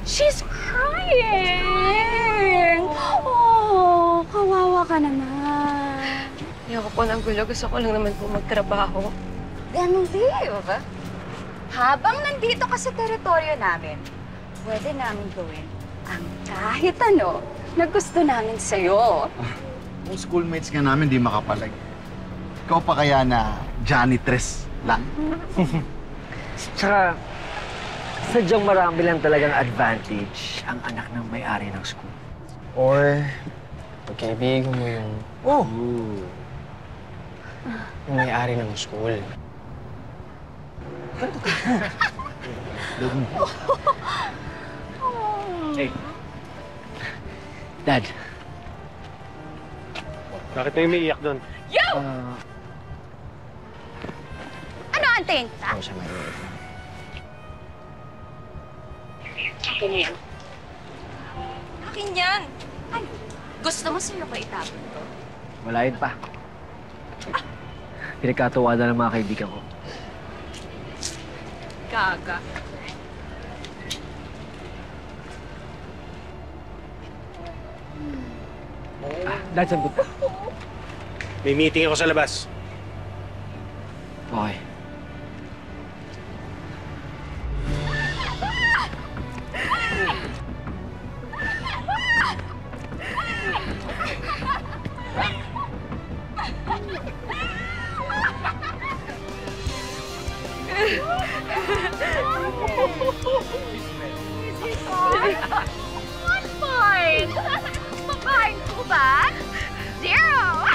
She's crying! Oh, kawawa ka naman. Ayoko po ng gulo. Gusto ko lang naman po magtrabaho. Ganun, Liv. Habang nandito ka sa teritoryo namin, pwede namin gawin ang kahit ano na gusto namin sa'yo. Kung schoolmates nga namin di makapalag. Ikaw pa kaya na janitress lang? Tsaka, sadyang marami lang talagang advantage ang anak ng may-ari ng school. Or, pagkaibigan mo yung... Oh! yung may-ari ng school. Hey. Dad. Bakit may umiiyak doon? Yo! Ano, anting? Ako siya may... Akin yan. Akin yan! Ano? Gusto mo sa'yo ko itapon to? Wala yun pa. Pinagkatawanan ng mga kaibigan ko. Gaga. Dad, saan punta? May meeting ako sa labas. Okay. One point! Makain ko ba? Zero!